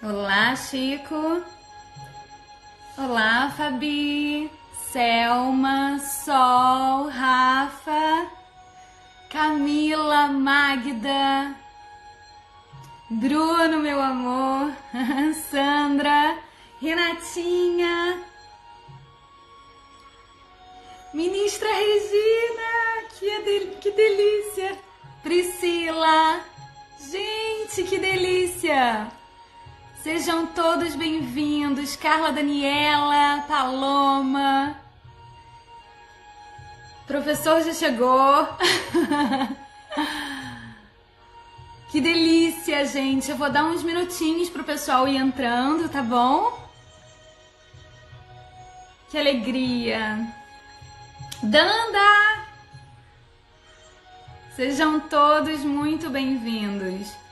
Olá, Chico. Olá, Fabi, Selma, Sol, Rafa, Camila, Magda, Bruno, meu amor, Sandra, Renatinha, Ministra Regina, que delícia, Priscila, gente, que delícia! Sejam todos bem-vindos, Carla Daniela, Paloma, professor já chegou. Que delícia, gente. Eu vou dar uns minutinhos pro pessoal ir entrando, tá bom? Que alegria. Danda! Sejam todos muito bem-vindos.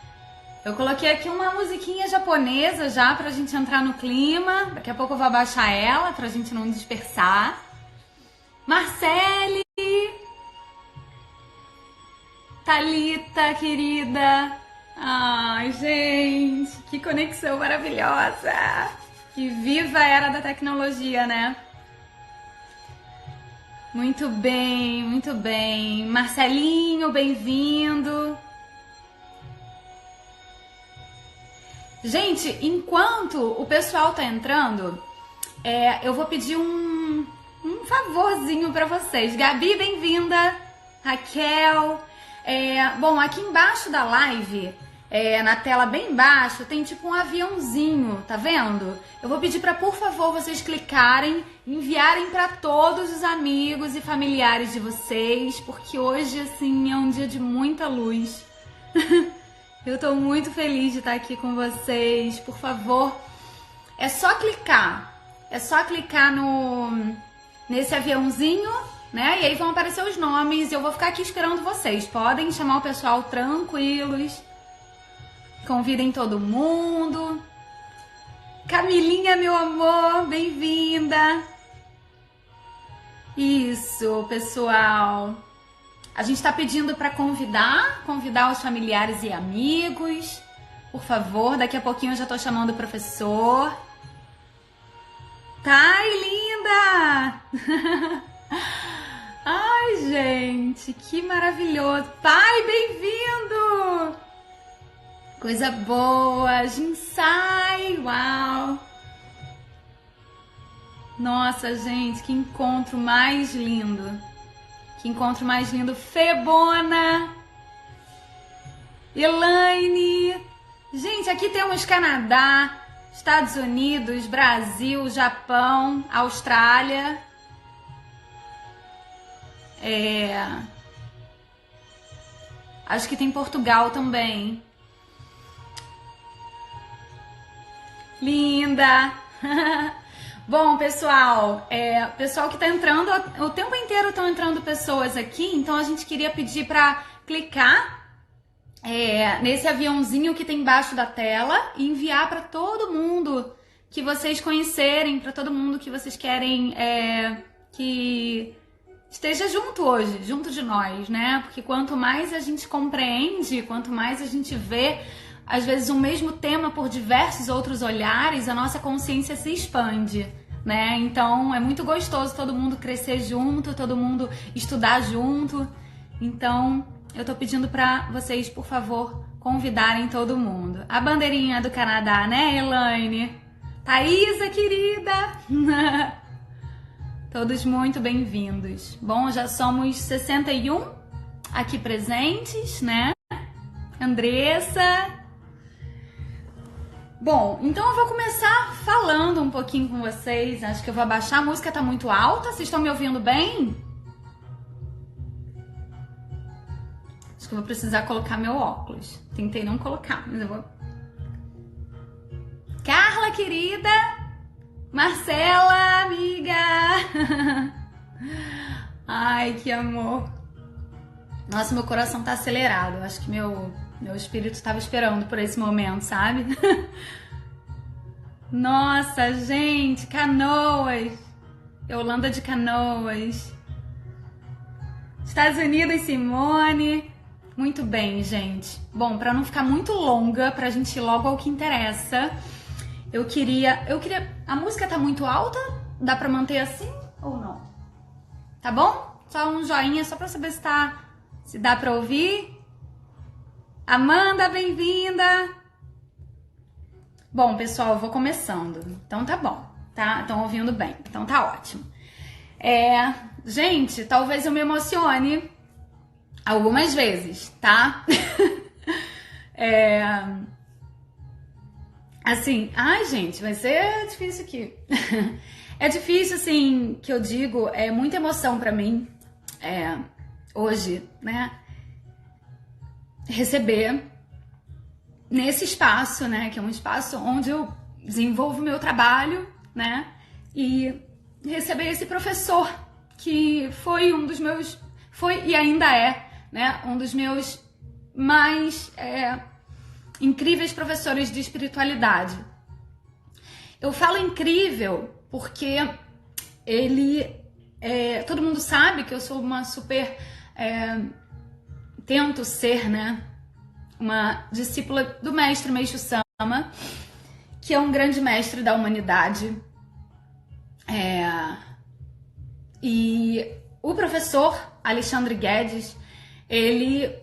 Eu coloquei aqui uma musiquinha japonesa já pra gente entrar no clima. Daqui a pouco eu vou abaixar ela pra gente não dispersar. Marcele! Thalita, querida! Ai, gente, que conexão maravilhosa! Que viva a era da tecnologia, né? Muito bem, muito bem. Marcelinho, bem-vindo! Gente, enquanto o pessoal tá entrando, eu vou pedir um favorzinho pra vocês. Gabi, bem-vinda! Raquel! Bom, aqui embaixo da live, na tela bem embaixo, tem tipo um aviãozinho, tá vendo? Eu vou pedir pra, por favor, vocês clicarem, enviarem pra todos os amigos e familiares de vocês, porque hoje, assim, é um dia de muita luz. Eu tô muito feliz de estar aqui com vocês. Por favor, é só clicar nesse aviãozinho, né? E aí vão aparecer os nomes e eu vou ficar aqui esperando vocês. Podem chamar o pessoal tranquilos. Convidem todo mundo. Camilinha, meu amor, bem-vinda. Isso, pessoal. A gente tá pedindo para convidar os familiares e amigos. Por favor, daqui a pouquinho eu já tô chamando o professor. Thay, linda! Ai, gente, que maravilhoso. Pai, bem-vindo! Coisa boa. Jinsai, uau! Nossa, gente, que encontro mais lindo. Que encontro mais lindo. Febona! Elaine! Gente, aqui temos Canadá, Estados Unidos, Brasil, Japão, Austrália. Acho que tem Portugal também. Linda! Bom, pessoal, pessoal que tá entrando, o tempo inteiro estão entrando pessoas aqui, então a gente queria pedir para clicar nesse aviãozinho que tem embaixo da tela e enviar para todo mundo que vocês conhecerem, para todo mundo que vocês querem que esteja junto hoje, junto de nós, né? Porque quanto mais a gente compreende, quanto mais a gente vê, às vezes, o mesmo tema por diversos outros olhares, a nossa consciência se expande, né? Então, é muito gostoso todo mundo crescer junto, todo mundo estudar junto. Então, eu tô pedindo pra vocês, por favor, convidarem todo mundo. A bandeirinha do Canadá, né, Elaine? Thaisa, querida! Todos muito bem-vindos. Bom, já somos 61 aqui presentes, né? Andressa... Bom, então eu vou começar falando um pouquinho com vocês. Acho que eu vou abaixar, a música tá muito alta. Vocês estão me ouvindo bem? Acho que eu vou precisar colocar meu óculos. Tentei não colocar, mas eu vou... Carla, querida! Marcela, amiga! Ai, que amor! Nossa, meu coração tá acelerado. Acho que meu espírito estava esperando por esse momento, sabe? Nossa, gente, Canoas. Yolanda de Canoas. Estados Unidos, Simone. Muito bem, gente. Bom, para não ficar muito longa, pra gente ir logo ao que interessa, eu queria... A música tá muito alta? Dá pra manter assim ou não? Tá bom? Só um joinha, só pra saber se dá pra ouvir. Amanda, bem-vinda! Bom, pessoal, eu vou começando. Então tá bom, tá? Estão ouvindo bem, então tá ótimo. Gente, talvez eu me emocione algumas vezes, tá? Assim, ai gente, vai ser difícil aqui. É difícil, assim, que eu digo, é muita emoção pra mim, hoje, né? Receber nesse espaço, né? Que é um espaço onde eu desenvolvo meu trabalho, né? E receber esse professor que foi um dos meus, foi e ainda é, né? Um dos meus mais incríveis professores de espiritualidade. Eu falo incrível porque ele, todo mundo sabe que eu sou uma super, tento ser, né? Uma discípula do mestre Meixo Sama, que é um grande mestre da humanidade. E o professor Alexandre Guedes, ele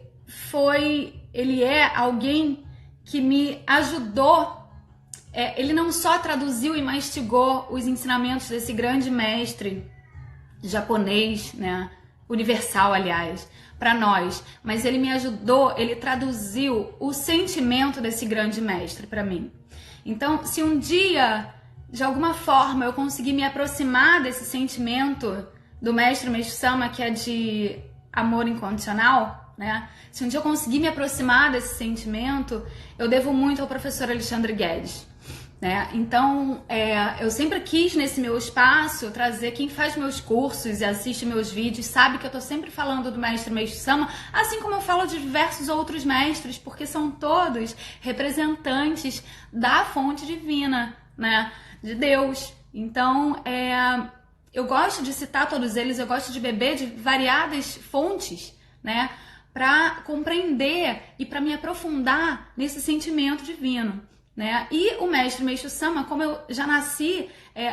é alguém que me ajudou. Ele não só traduziu e mastigou os ensinamentos desse grande mestre japonês, né, universal, aliás, para nós, mas ele me ajudou, ele traduziu o sentimento desse grande mestre para mim. Então, se um dia, de alguma forma, eu conseguir me aproximar desse sentimento do mestre Meixo Sama, que é de amor incondicional, né? Se um dia eu conseguir me aproximar desse sentimento, eu devo muito ao professor Alexandre Guedes. Né? Então, eu sempre quis nesse meu espaço trazer quem faz meus cursos e assiste meus vídeos, sabe que eu tô sempre falando do mestre Meixo Sama, assim como eu falo de diversos outros mestres, porque são todos representantes da fonte divina, né? De Deus. Então, eu gosto de citar todos eles, eu gosto de beber de variadas fontes, né? Para compreender e para me aprofundar nesse sentimento divino. Né? E o mestre Meixo Sama, como eu já nasci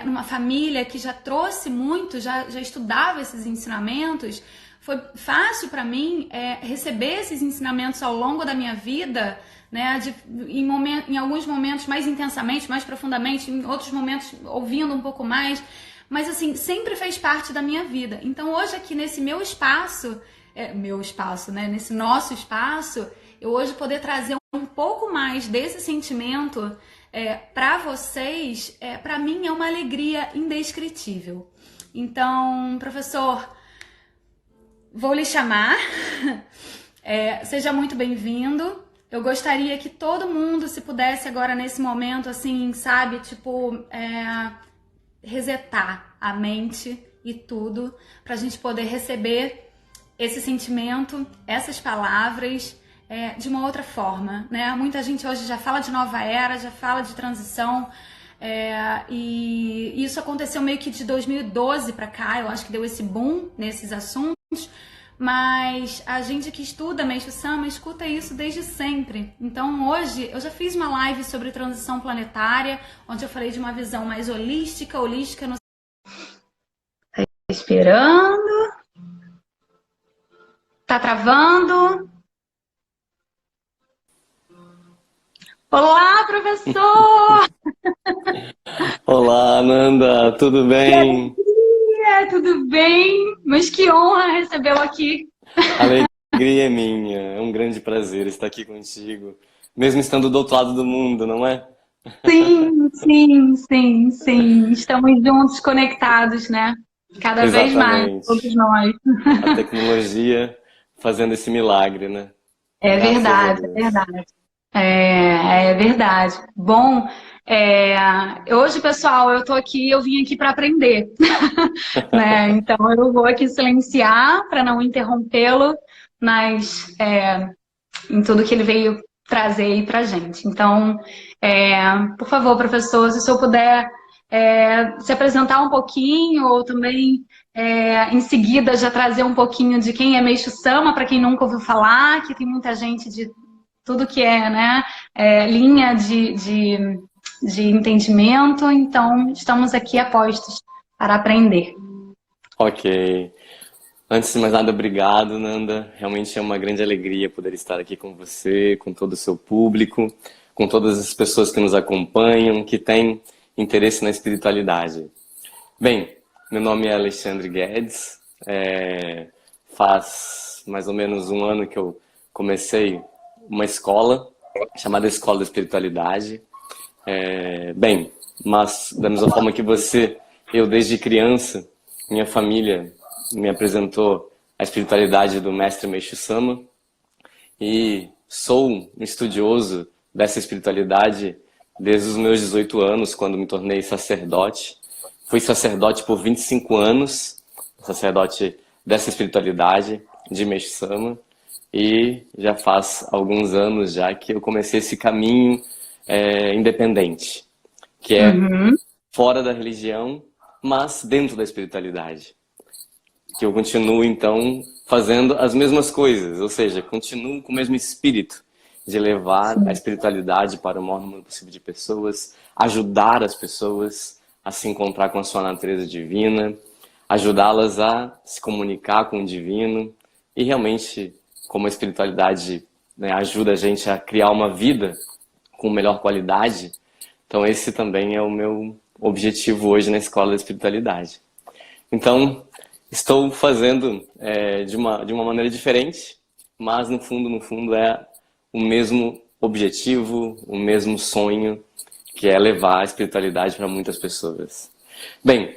numa família que já trouxe muito, já estudava esses ensinamentos, foi fácil para mim receber esses ensinamentos ao longo da minha vida, né? Em alguns momentos mais intensamente, mais profundamente, em outros momentos ouvindo um pouco mais, mas assim, sempre fez parte da minha vida. Então hoje aqui nesse meu espaço, né? Nesse nosso espaço, eu hoje poder trazer um pouco mais desse sentimento para vocês, para mim é uma alegria indescritível. Então, professor, vou lhe chamar, seja muito bem-vindo. Eu gostaria que todo mundo, se pudesse agora nesse momento, assim, sabe, tipo, resetar a mente e tudo, para a gente poder receber esse sentimento, essas palavras, de uma outra forma, né? Muita gente hoje já fala de nova era, já fala de transição, e isso aconteceu meio que de 2012 para cá, eu acho que deu esse boom nesses assuntos, mas a gente que estuda Meixo Sama escuta isso desde sempre. Então hoje eu já fiz uma live sobre transição planetária, onde eu falei de uma visão mais holística no... Esperando... Tá travando... Olá, professor! Olá, Ananda, tudo bem? Tudo bem? Mas que honra recebê-lo aqui. A alegria é minha, é um grande prazer estar aqui contigo, mesmo estando do outro lado do mundo, não é? Sim, sim, sim, sim. Estamos juntos, conectados, né? Cada vez mais, Exatamente. todos nós. A tecnologia fazendo esse milagre, né? É Graças a verdade, é Deus. verdade. É verdade. Bom, hoje, pessoal, eu vim aqui para aprender, né? Então eu vou aqui silenciar para não interrompê-lo, mas em tudo que ele veio trazer aí pra gente. Então, por favor, professor, se o senhor puder se apresentar um pouquinho, ou também em seguida já trazer um pouquinho de quem é Meixo Sama, para quem nunca ouviu falar, que tem muita gente de tudo que é, né, linha de de entendimento, então estamos aqui a postos para aprender. Ok. Antes de mais nada, obrigado, Nanda. Realmente é uma grande alegria poder estar aqui com você, com todo o seu público, com todas as pessoas que nos acompanham, que têm interesse na espiritualidade. Bem, meu nome é Alexandre Guedes. Faz mais ou menos um ano que eu comecei uma escola chamada Escola da Espiritualidade. Bem, mas da mesma forma que você, eu desde criança, minha família me apresentou a espiritualidade do Mestre Meixo Sama e sou um estudioso dessa espiritualidade desde os meus 18 anos, quando me tornei sacerdote. Fui sacerdote por 25 anos, sacerdote dessa espiritualidade de Meixo Sama, e já faz alguns anos já que eu comecei esse caminho independente, que é fora da religião, mas dentro da espiritualidade. Que eu continuo, então, fazendo as mesmas coisas, ou seja, continuo com o mesmo espírito de levar a espiritualidade para o maior número possível de pessoas, ajudar as pessoas a se encontrar com a sua natureza divina, ajudá-las a se comunicar com o divino e realmente, como a espiritualidade, né, ajuda a gente a criar uma vida com melhor qualidade, então esse também é o meu objetivo hoje na Escola da Espiritualidade. Então, estou fazendo de uma maneira diferente, mas no fundo é o mesmo objetivo, o mesmo sonho, que é levar a espiritualidade para muitas pessoas. Bem,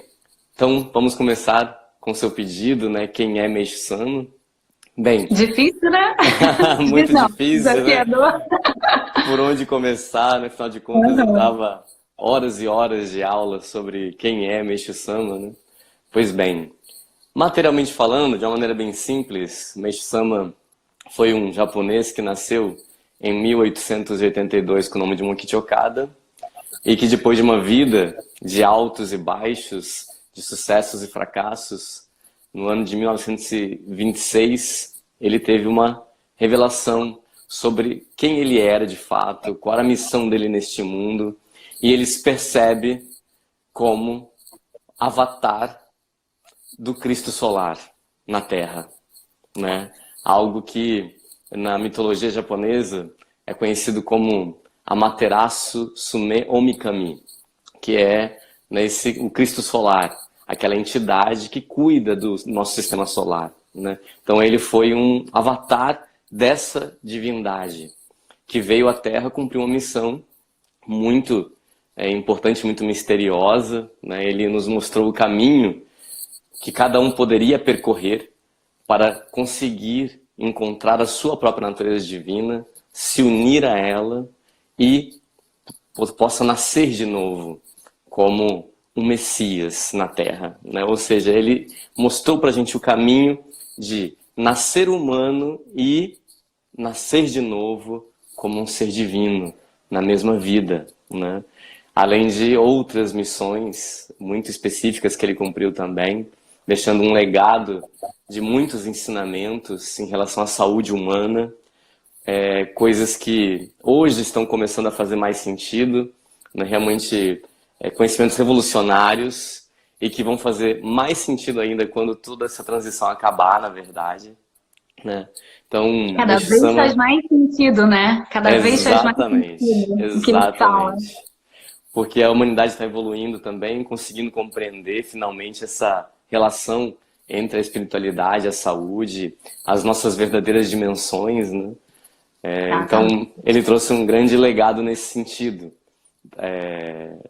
então vamos começar com o seu pedido, né? Quem é Meixo Sama? Bem, Difícil, né? muito Não, difícil, né? desafiador. Por onde começar, né? Afinal de contas, eu dava horas e horas de aula sobre quem é Meixo Sama, né? Pois bem, materialmente falando, de uma maneira bem simples, Meixo Sama foi um japonês que nasceu em 1882 com o nome de Mokichi Okada e que depois de uma vida de altos e baixos, de sucessos e fracassos, no ano de 1926 ele teve uma revelação sobre quem ele era de fato, qual era a missão dele neste mundo, e ele se percebe como avatar do Cristo solar na Terra, né? Algo que na mitologia japonesa é conhecido como Amaterasu Sume Omikami, que é, né, o Cristo solar, aquela entidade que cuida do nosso sistema solar, né? Então ele foi um avatar dessa divindade que veio à Terra cumprir uma missão muito importante, muito misteriosa, né? Ele nos mostrou o caminho que cada um poderia percorrer para conseguir encontrar a sua própria natureza divina, se unir a ela e possa nascer de novo como um Messias na Terra, né? Ou seja, ele mostrou para a gente o caminho de nascer humano e nascer de novo como um ser divino na mesma vida, né? Além de outras missões muito específicas que ele cumpriu também, deixando um legado de muitos ensinamentos em relação à saúde humana, coisas que hoje estão começando a fazer mais sentido, né? Realmente conhecimentos revolucionários e que vão fazer mais sentido ainda quando toda essa transição acabar, na verdade, né? Então, Cada vez faz mais sentido, né? Cada vez faz mais exatamente, sentido o que ele fala. exatamente. Porque a humanidade está evoluindo também, conseguindo compreender finalmente essa relação entre a espiritualidade, a saúde, as nossas verdadeiras dimensões, né? Então, ele trouxe um grande legado nesse sentido,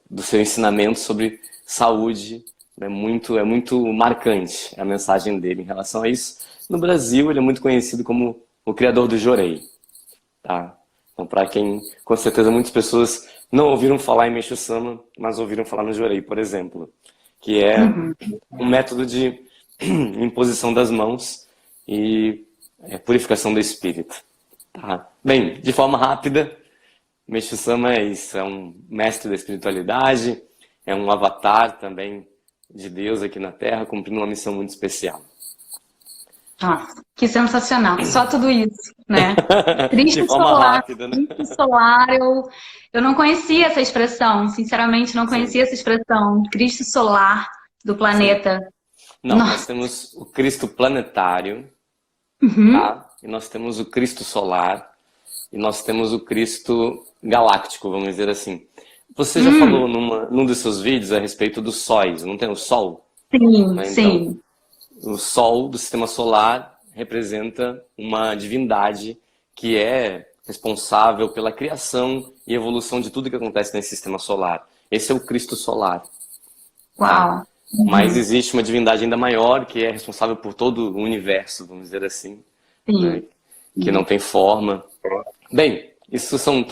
do seu ensinamento sobre saúde, é muito marcante a mensagem dele em relação a isso. No Brasil, ele é muito conhecido como o criador do Jorei, tá? Então, para quem, com certeza, muitas pessoas não ouviram falar em Meixo Sama, mas ouviram falar no Jorei, por exemplo, que é um método de imposição das mãos e purificação do espírito. Tá? Bem, de forma rápida, Meixo Sama é isso, é um mestre da espiritualidade, é um avatar também de Deus aqui na Terra, cumprindo uma missão muito especial. Nossa, que sensacional. Só tudo isso, né? De Cristo forma solar. rápida, né? Cristo solar, eu não conhecia essa expressão, sinceramente não Sim, conhecia essa expressão. Cristo solar do sim. planeta. Não, nós Nossa. temos o Cristo planetário, Uhum. tá? E nós temos o Cristo solar e nós temos o Cristo galáctico, vamos dizer assim. Você já falou Hum, num dos seus vídeos a respeito dos sóis, não tem o Sol? sim, Né? Então, sim, o Sol do sistema solar representa uma divindade que é responsável pela criação e evolução de tudo que acontece nesse sistema solar. Esse é o Cristo solar, tá? uau. Mas Uhum. existe uma divindade ainda maior que é responsável por todo o universo, vamos dizer assim, né? Sim, Que não sim. tem forma. Bem, isso são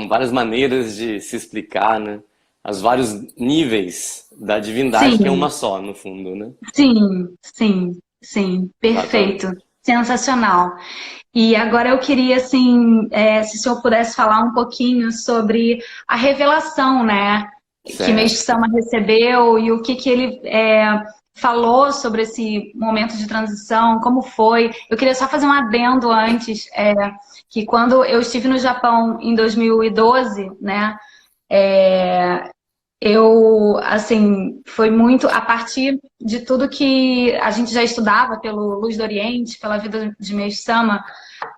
várias maneiras de se explicar, né? Os vários níveis da divindade, que é uma Sim, só, no fundo, né? sim, sim, sim, perfeito, Exatamente. sensacional. E agora eu queria, assim, se o senhor pudesse falar um pouquinho sobre a revelação, né, que Meixo Certo. Sama recebeu e o que que ele falou sobre esse momento de transição, como foi. Eu queria só fazer um adendo antes, que quando eu estive no Japão em 2012, né, eu, assim, foi muito a partir de tudo que a gente já estudava pelo Luz do Oriente, pela vida de Meixo Sama,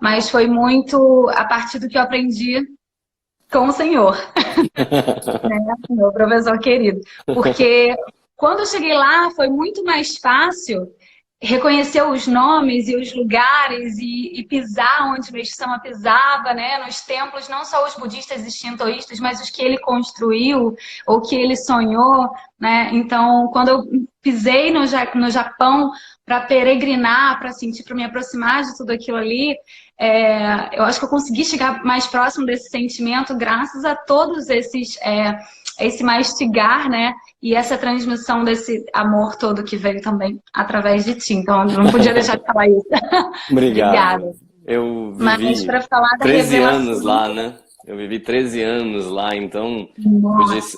mas foi muito a partir do que eu aprendi com o Senhor, meu professor querido. Porque quando eu cheguei lá, foi muito mais fácil reconhecer os nomes e os lugares e pisar onde Meixo Sama pisava, né? Nos templos, não só os budistas e shintoístas, mas os que ele construiu ou que ele sonhou, né? Então, quando eu pisei no Japão para peregrinar, para sentir, para me aproximar de tudo aquilo ali, eu acho que eu consegui chegar mais próximo desse sentimento graças a todos esse mastigar, né? E essa transmissão desse amor todo que veio também através de ti. Então, eu não podia deixar de falar isso. Obrigada. Obrigado. Eu Mas vivi para falar da 13 anos revelação, lá, né? Eu vivi 13 anos lá, então pude nossa,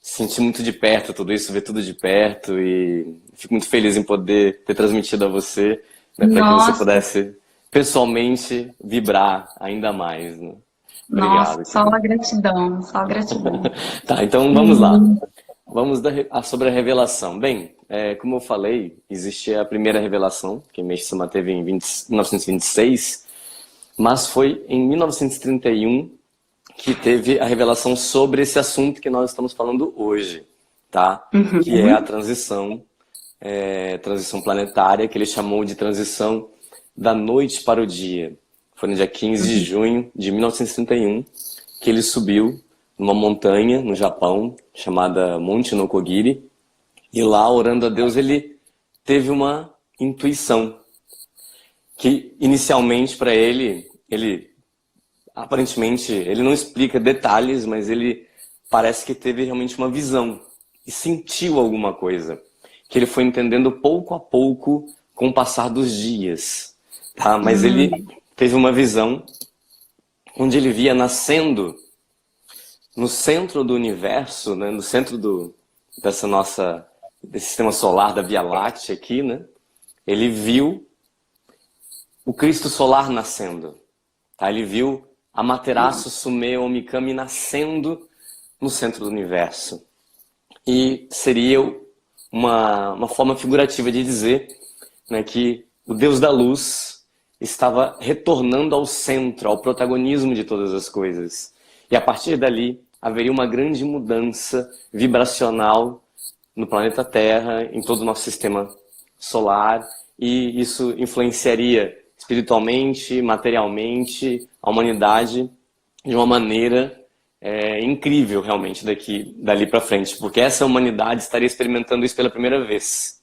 sentir muito de perto tudo isso, ver tudo de perto e fico muito feliz em poder ter transmitido a você, né, para que você nossa, pudesse pessoalmente vibrar ainda mais, né? nossa, Obrigado, só querido. a gratidão, só a gratidão. Tá, então vamos lá. Uhum. Vamos sobre a revelação. Bem, como eu falei, existe a primeira revelação, que Meixo Sama teve em 1926, mas foi em 1931 que teve a revelação sobre esse assunto que nós estamos falando hoje, tá? Que é a Uhum. transição planetária, que ele chamou de transição da noite para o dia. Foi no dia 15 de junho de 1931 que ele subiu numa montanha no Japão, chamada Monte Nokogiri, e lá, orando a Deus, ele teve uma intuição que inicialmente para ele aparentemente, ele não explica detalhes, mas ele parece que teve realmente uma visão e sentiu alguma coisa, que ele foi entendendo pouco a pouco com o passar dos dias, tá? Mas ele teve uma visão onde ele via nascendo no centro do universo, né, no centro desse sistema solar da Via Láctea aqui, né? Ele viu o Cristo solar nascendo, tá? Ele viu Amaterasu Sume Omikami nascendo no centro do universo. E seria uma forma figurativa de dizer, né, que o Deus da Luz estava retornando ao centro, ao protagonismo de todas as coisas. E a partir dali haveria uma grande mudança vibracional no planeta Terra, em todo o nosso sistema solar, e isso influenciaria espiritualmente, materialmente, a humanidade de uma maneira incrível, realmente, dali para frente, porque essa humanidade estaria experimentando isso pela primeira vez,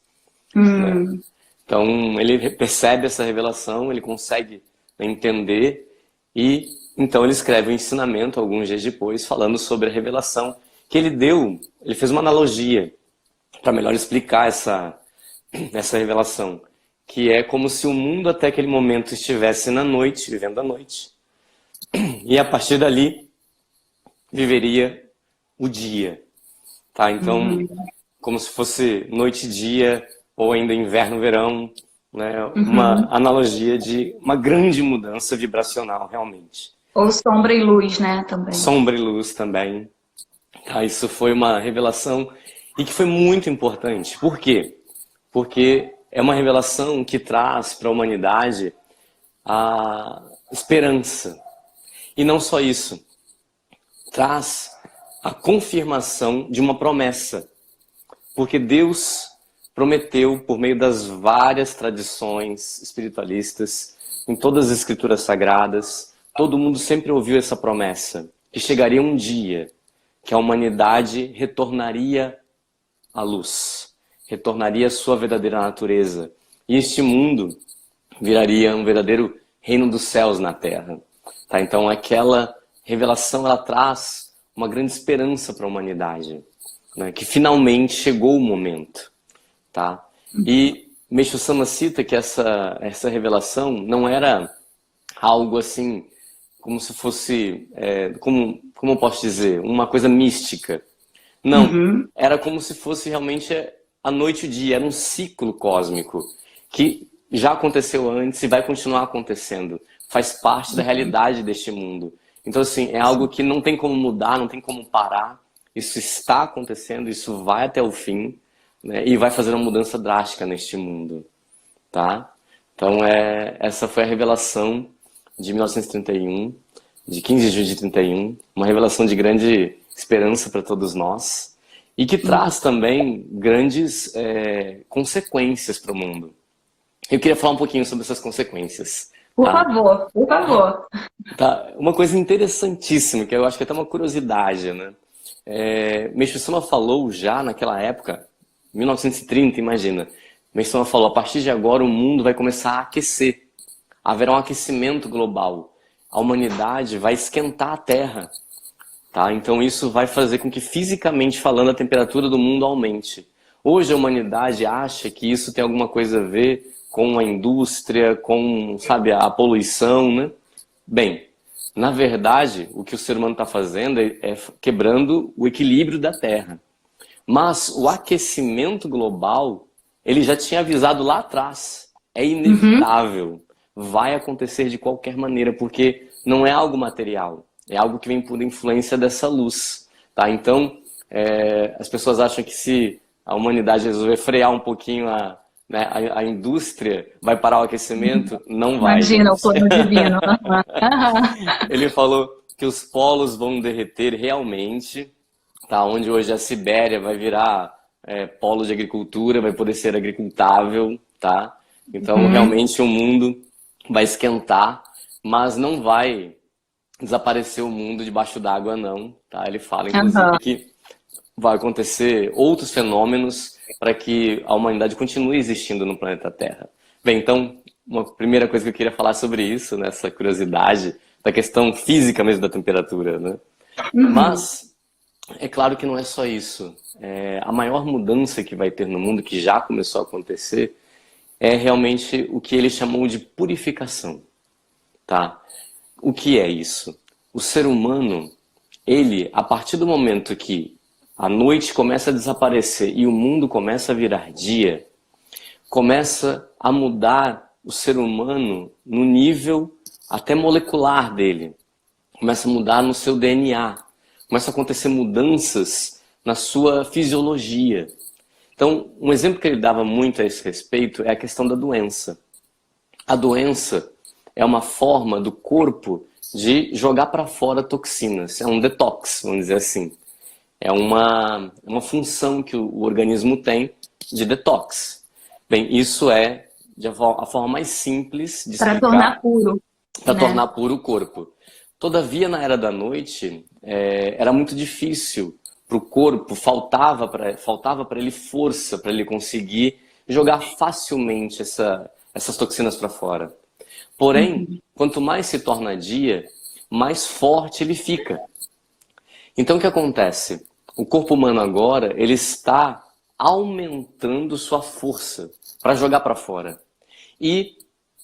né? Hum, Então, ele percebe essa revelação, ele consegue, né, entender, e então ele escreve um ensinamento, alguns dias depois, falando sobre a revelação que ele fez uma analogia para melhor explicar essa revelação, que é como se o mundo até aquele momento estivesse na noite, vivendo a noite, e a partir dali viveria o dia, tá? Então, uhum, como se fosse noite e dia, ou ainda inverno, verão, né? Uma Uhum. analogia de uma grande mudança vibracional, realmente. Ou sombra e luz, né, também. Sombra e luz também. Tá? Isso foi uma revelação e que foi muito importante. Por quê? Porque é uma revelação que traz para a humanidade a esperança. E não só isso, traz a confirmação de uma promessa. Porque Deus prometeu, por meio das várias tradições espiritualistas, em todas as escrituras sagradas, todo mundo sempre ouviu essa promessa, que chegaria um dia que a humanidade retornaria à luz, retornaria à sua verdadeira natureza. E este mundo viraria um verdadeiro reino dos céus na Terra. Tá? Então aquela revelação ela traz uma grande esperança para a humanidade, né? Que finalmente chegou o momento. Tá? E Meixo Sama cita que essa revelação não era algo assim, como se fosse, como eu posso dizer, uma coisa mística. Não, Uhum. era como se fosse realmente a noite e o dia, era um ciclo cósmico que já aconteceu antes e vai continuar acontecendo. Faz parte da realidade deste mundo. Então, assim, é algo que não tem como mudar, não tem como parar. Isso está acontecendo, isso vai até o fim, né? E vai fazer uma mudança drástica neste mundo, tá? Então, essa foi a revelação de 1931, de 15 de julho de 31, uma revelação de grande esperança para todos nós e que traz também grandes consequências para o mundo. Eu queria falar um pouquinho sobre essas consequências, Por tá? favor, por favor. Tá, uma coisa interessantíssima, que eu acho que é até uma curiosidade, né? Meixo Sama falou já naquela época, 1930, imagina. Meixo Sama falou, a partir de agora o mundo vai começar a aquecer. Haverá um aquecimento global. A humanidade vai esquentar a Terra. Tá? Então isso vai fazer com que, fisicamente falando, a temperatura do mundo aumente. Hoje a humanidade acha que isso tem alguma coisa a ver com a indústria, com, sabe, a poluição, né? Bem, na verdade, o que o ser humano está fazendo é quebrando o equilíbrio da Terra. Mas o aquecimento global, ele já tinha avisado lá atrás. É inevitável. Vai acontecer de qualquer maneira, porque não é algo material. É algo que vem por influência dessa luz. Tá? Então, as pessoas acham que se a humanidade resolver frear um pouquinho a indústria, vai parar o aquecimento? Não vai, Imagina o gente. plano divino. Ele falou que os polos vão derreter realmente, tá? Onde hoje a Sibéria vai virar polo de agricultura, vai poder ser agricultável, tá? Então, realmente o mundo vai esquentar, mas não vai desaparecer o mundo debaixo d'água, não, tá? Ele fala, inclusive, que vai acontecer outros fenômenos para que a humanidade continue existindo no planeta Terra. Bem, então, uma primeira coisa que eu queria falar sobre isso, nessa curiosidade da questão física mesmo da temperatura, né? Mas é claro que não é só isso. A maior mudança que vai ter no mundo, que já começou a acontecer, é realmente o que ele chamou de purificação, tá? O que é isso? O ser humano, ele, a partir do momento que a noite começa a desaparecer e o mundo começa a virar dia, começa a mudar o ser humano no nível até molecular dele. Começa a mudar no seu DNA. Começa a acontecer mudanças na sua fisiologia. Então, um exemplo que ele dava muito a esse respeito é a questão da doença. A doença é uma forma do corpo de jogar para fora toxinas. É um detox, vamos dizer assim. É uma função que o organismo tem de detox. Bem, isso é a forma mais simples de explicar. Para tornar puro. Para tornar puro o corpo. Todavia, na era da noite, era muito difícil para o corpo, faltava para ele força, para ele conseguir jogar facilmente essas toxinas para fora. Porém, quanto mais se torna dia, mais forte ele fica. Então o que acontece? O corpo humano agora, ele está aumentando sua força para jogar para fora. E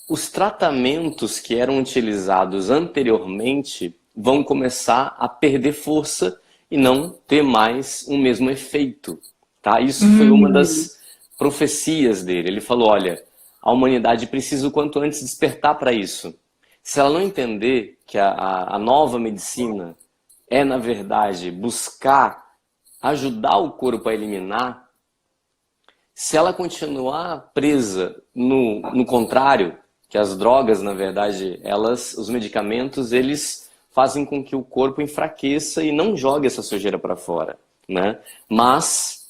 os tratamentos que eram utilizados anteriormente vão começar a perder força e não ter mais o mesmo efeito. Tá? Isso foi uma das profecias dele. Ele falou, olha, a humanidade precisa o quanto antes despertar para isso. Se ela não entender que a nova medicina é, na verdade, buscar ajudar o corpo a eliminar, se ela continuar presa no contrário, que as drogas, na verdade, os medicamentos, eles fazem com que o corpo enfraqueça e não jogue essa sujeira para fora, né? Mas,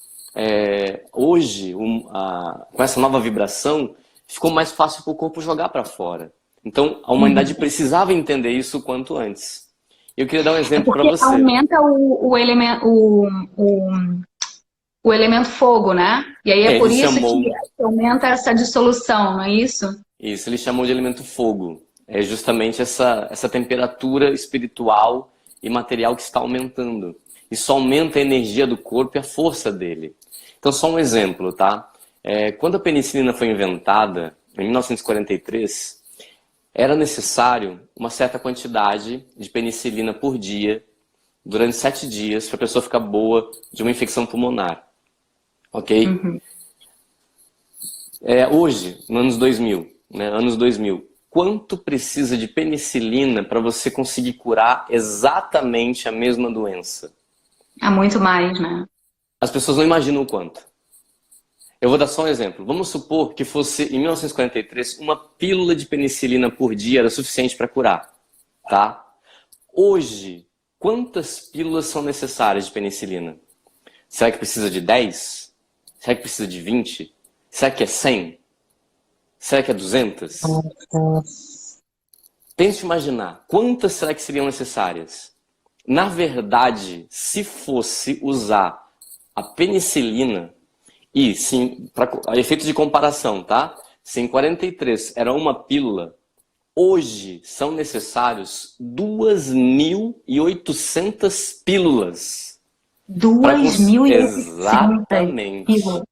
hoje, com essa nova vibração, ficou mais fácil para o corpo jogar para fora. Então, a humanidade precisava entender isso o quanto antes. Eu queria dar um exemplo para você. Aumenta o elemento fogo, né? E aí é por isso que aumenta essa dissolução, não é isso? Isso, ele chamou de elemento fogo. É justamente essa temperatura espiritual e material que está aumentando. Isso aumenta a energia do corpo e a força dele. Então, só um exemplo, tá? Quando a penicilina foi inventada, em 1943, era necessário uma certa quantidade de penicilina por dia, durante 7 dias, para a pessoa ficar boa de uma infecção pulmonar. Ok? Uhum. Hoje, nos anos 2000, quanto precisa de penicilina para você conseguir curar exatamente a mesma doença? É muito mais, né? As pessoas não imaginam o quanto. Eu vou dar só um exemplo. Vamos supor que fosse, em 1943, uma pílula de penicilina por dia era suficiente para curar, tá? Hoje, quantas pílulas são necessárias de penicilina? Será que precisa de 10? Será que precisa de 20? Será que é 100? Será que é 200? Tente imaginar, quantas será que seriam necessárias? Na verdade, se fosse usar a penicilina, e sim, para efeito de comparação, tá? Se em 43 era uma pílula, hoje são necessários 2.800 pílulas. 2.800.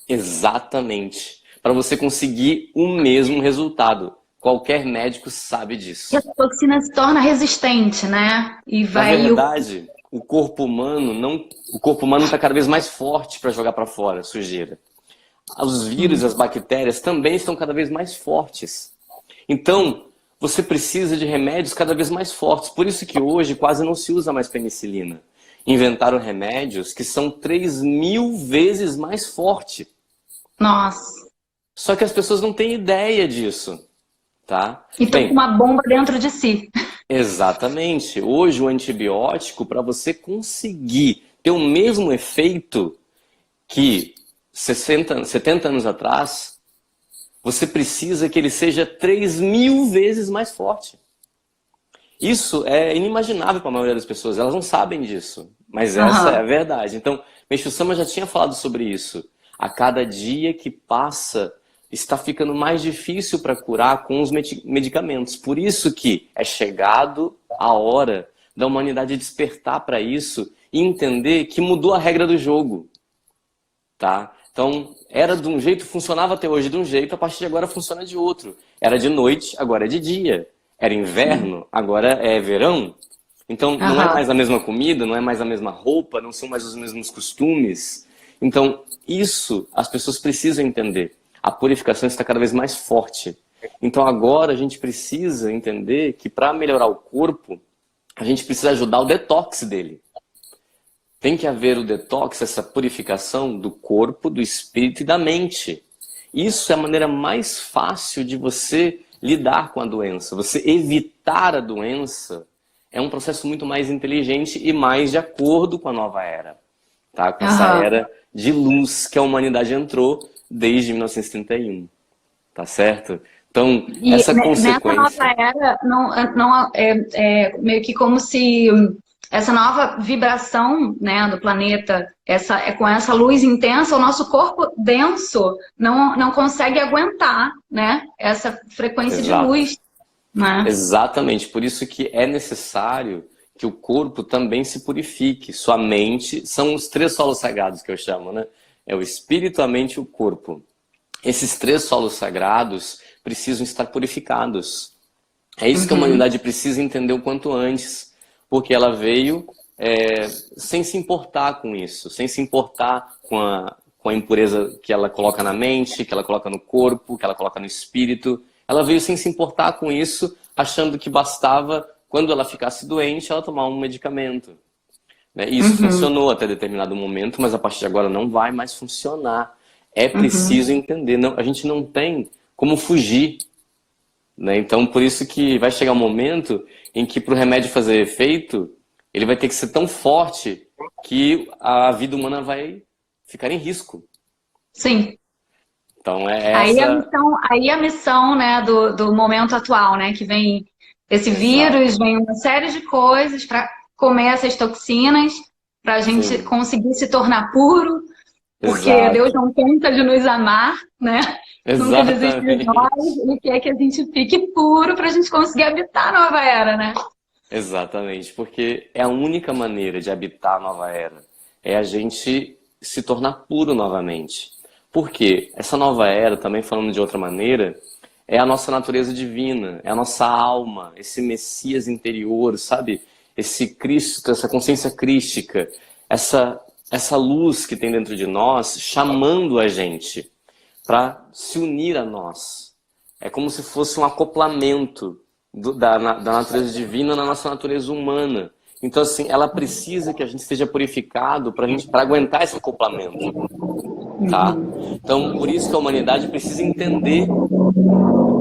Exatamente. Para você conseguir o mesmo resultado. Qualquer médico sabe disso. E a toxina se torna resistente, né? E vai. Na verdade, o corpo humano está cada vez mais forte para jogar para fora a sujeira. Os vírus e as bactérias também estão cada vez mais fortes. Então, você precisa de remédios cada vez mais fortes. Por isso que hoje quase não se usa mais penicilina. Inventaram remédios que são 3.000 vezes mais fortes. Nossa. Só que as pessoas não têm ideia disso. Tá? E tem uma bomba dentro de si. Exatamente. Hoje o antibiótico, para você conseguir ter o mesmo efeito que 70 anos atrás, você precisa que ele seja 3.000 vezes mais forte. Isso é inimaginável para a maioria das pessoas. Elas não sabem disso. Mas essa é a verdade. Então, Meishu Sama já tinha falado sobre isso. A cada dia que passa, está ficando mais difícil para curar com os medicamentos. Por isso que é chegado a hora da humanidade despertar para isso e entender que mudou a regra do jogo. Tá? Então, era de um jeito, funcionava até hoje de um jeito, a partir de agora funciona de outro. Era de noite, agora é de dia. Era inverno, agora é verão. Então, não é mais a mesma comida, não é mais a mesma roupa, não são mais os mesmos costumes. Então, isso as pessoas precisam entender. A purificação está cada vez mais forte. Então agora a gente precisa entender que para melhorar o corpo, a gente precisa ajudar o detox dele. Tem que haver o detox, essa purificação do corpo, do espírito e da mente. Isso é a maneira mais fácil de você lidar com a doença. Você evitar a doença é um processo muito mais inteligente e mais de acordo com a nova era. Tá? Com essa era de luz que a humanidade entrou desde 1931, tá certo? Então, essa consequência... Nessa nova era, é meio que como se essa nova vibração, né, do planeta, com essa luz intensa, o nosso corpo denso não consegue aguentar, né, essa frequência de luz. Né? Exatamente, por isso que é necessário que o corpo também se purifique. Sua mente, são os 3 solos sagrados que eu chamo, né? É o espírito, a mente e o corpo. Esses 3 solos sagrados precisam estar purificados. É isso que a humanidade precisa entender o quanto antes. Porque ela veio sem se importar com isso. Sem se importar com a impureza que ela coloca na mente, que ela coloca no corpo, que ela coloca no espírito. Ela veio sem se importar com isso, achando que bastava, quando ela ficasse doente, ela tomar um medicamento. Né? Isso funcionou até determinado momento, mas a partir de agora não vai mais funcionar. É preciso entender. Não, a gente não tem como fugir. Né? Então, por isso que vai chegar um momento em que, para o remédio fazer efeito, ele vai ter que ser tão forte que a vida humana vai ficar em risco. Sim. Então, é Aí essa... a missão, né, do momento atual, né, que vem esse vírus, vem uma série de coisas para comer essas toxinas, para a gente Sim. conseguir se tornar puro, porque Exato. Deus não tenta de nos amar, né? Nunca desiste de Exatamente. nós, Ele quer que a gente fique puro para a gente conseguir habitar a nova era, né? Exatamente, porque é a única maneira de habitar a nova era, é a gente se tornar puro novamente. Porque essa nova era, também falando de outra maneira, é a nossa natureza divina, é a nossa alma, esse Messias interior, sabe? Esse Cristo, essa consciência crística, essa luz que tem dentro de nós, chamando a gente para se unir a nós. É como se fosse um acoplamento da natureza divina na nossa natureza humana. Então, assim, ela precisa que a gente seja purificado para aguentar esse acoplamento. Tá? Então, por isso que a humanidade precisa entender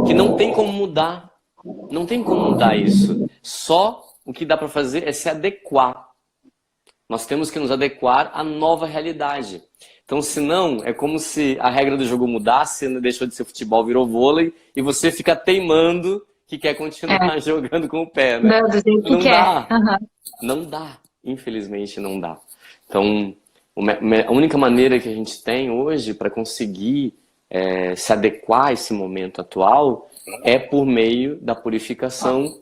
que não tem como mudar. Não tem como mudar isso. Só o que dá para fazer é se adequar. Nós temos que nos adequar à nova realidade. Então, senão, é como se a regra do jogo mudasse, deixou de ser futebol, virou vôlei, e você fica teimando que quer continuar jogando com o pé, né? Do jeito que Não quer. dá. Não dá. Infelizmente, não dá. Então, a única maneira que a gente tem hoje para conseguir se adequar a esse momento atual é por meio da purificação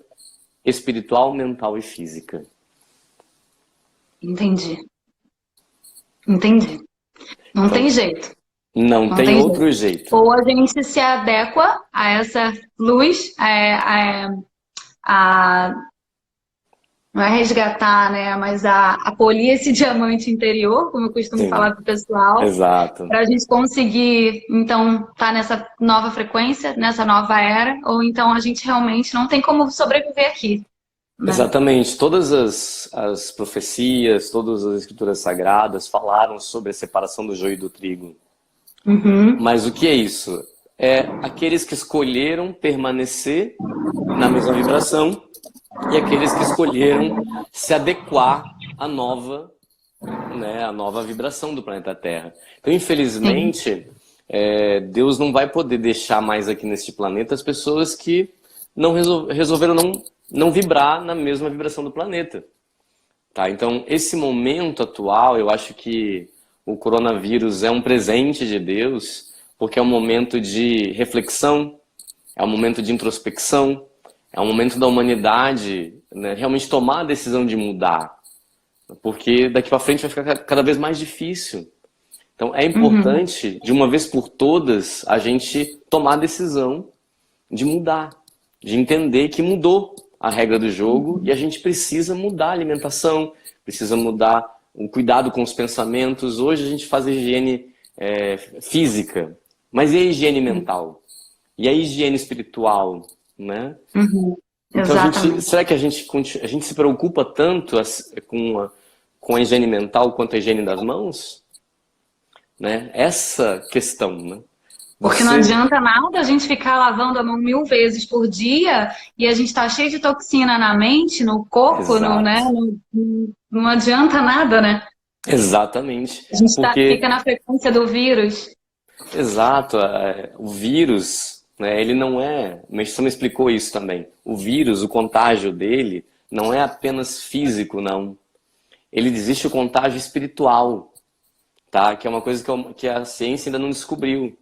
espiritual, mental e física. Entendi. Entendi. Não tem jeito. Não tem outro jeito. Ou a gente se adequa a essa luz, não é resgatar, né? Mas a polir esse diamante interior, como eu costumo falar pro pessoal. Exato. Para a gente conseguir, então, estar nessa nova frequência, nessa nova era, ou então a gente realmente não tem como sobreviver aqui. Né? Exatamente. Todas as profecias, todas as escrituras sagradas falaram sobre a separação do joio e do trigo. Mas o que é isso? É aqueles que escolheram permanecer na mesma vibração e aqueles que escolheram se adequar à nova, né, à nova vibração do planeta Terra. Então, infelizmente, Deus não vai poder deixar mais aqui neste planeta as pessoas que não resolveram não vibrar na mesma vibração do planeta. Tá? Então, esse momento atual, eu acho que o coronavírus é um presente de Deus, porque é um momento de reflexão, é um momento de introspecção, é um momento da humanidade, né, realmente tomar a decisão de mudar. Porque daqui para frente vai ficar cada vez mais difícil. Então é importante, de uma vez por todas, a gente tomar a decisão de mudar, de entender que mudou a regra do jogo e a gente precisa mudar a alimentação, precisa mudar o cuidado com os pensamentos. Hoje a gente faz a higiene física, mas e a higiene mental? E a higiene espiritual? Né? Então, será que a gente se preocupa tanto com a higiene mental quanto a higiene das mãos? Né? Essa questão, né? Porque não adianta nada a gente ficar lavando a mão 1000 vezes por dia e a gente tá cheio de toxina na mente, no corpo, não adianta nada, né? Exatamente. A gente fica na frequência do vírus. Exato. O vírus, né, ele não é... O Meixo me explicou isso também. O vírus, o contágio dele, não é apenas físico, não. Ele existe o contágio espiritual, tá? Que é uma coisa que a ciência ainda não descobriu.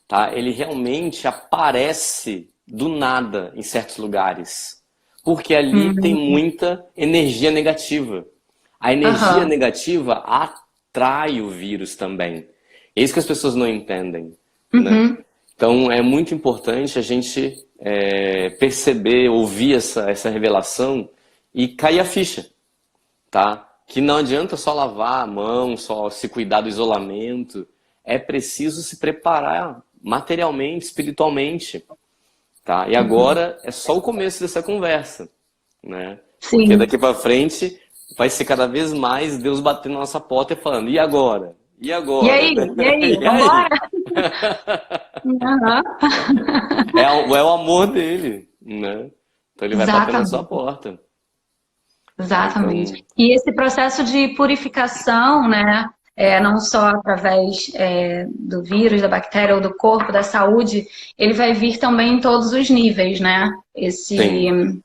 Tá? Ele realmente aparece do nada em certos lugares. Porque ali tem muita energia negativa. A energia negativa atrai o vírus também. É isso que as pessoas não entendem. Né? Então é muito importante a gente perceber, ouvir essa revelação e cair a ficha. Tá? Que não adianta só lavar a mão, só se cuidar do isolamento. é preciso se preparar materialmente, espiritualmente, tá? E agora é só o começo dessa conversa, né? Porque Sim. daqui para frente vai ser cada vez mais Deus batendo na nossa porta e falando, e agora? E E agora? aí? E aí? E aí? Vambora? Aham. É o amor dele, né? Então ele vai bater na sua Exatamente. porta, tá? Então, Exatamente. E esse processo de purificação, né, não só através do vírus, da bactéria ou do corpo, da saúde, ele vai vir também em todos os níveis, né? sim.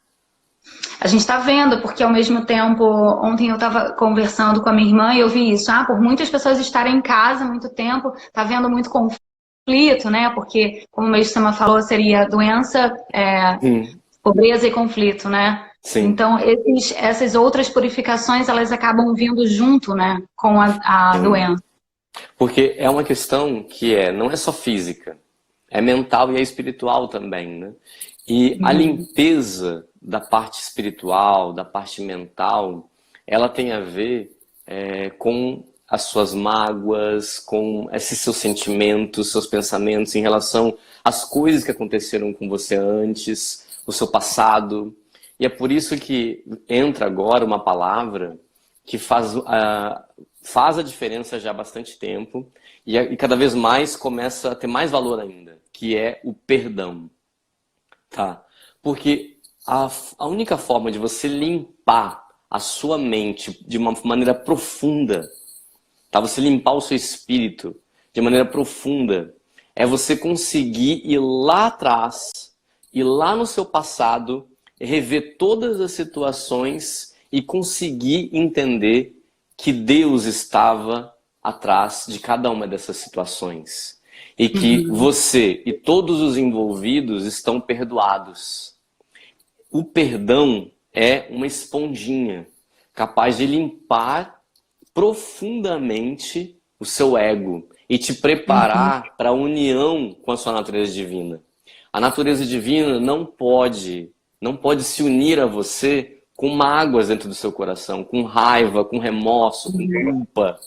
A gente está vendo, porque ao mesmo tempo, ontem eu estava conversando com a minha irmã e eu vi isso, por muitas pessoas estarem em casa há muito tempo, tá vendo muito conflito, né? Porque, como o Sama falou, seria doença, pobreza e conflito, né? Sim. Então, essas outras purificações, elas acabam vindo junto, né, com a doença. Porque é uma questão que não é só física, é mental e é espiritual também, né? E a limpeza da parte espiritual, da parte mental, ela tem a ver com as suas mágoas, com esses seus sentimentos, seus pensamentos em relação às coisas que aconteceram com você antes, o seu passado. E é por isso que entra agora uma palavra que faz a diferença já há bastante tempo e cada vez mais começa a ter mais valor ainda, que é o perdão. Tá? Porque a única forma de você limpar a sua mente de uma maneira profunda, tá? Você limpar o seu espírito de maneira profunda, é você conseguir ir lá atrás, ir lá no seu passado, rever todas as situações e conseguir entender que Deus estava atrás de cada uma dessas situações. E que você e todos os envolvidos estão perdoados. O perdão é uma esponjinha capaz de limpar profundamente o seu ego e te preparar para a união com a sua natureza divina. A natureza divina não pode se unir a você com mágoas dentro do seu coração, com raiva, com remorso, com culpa,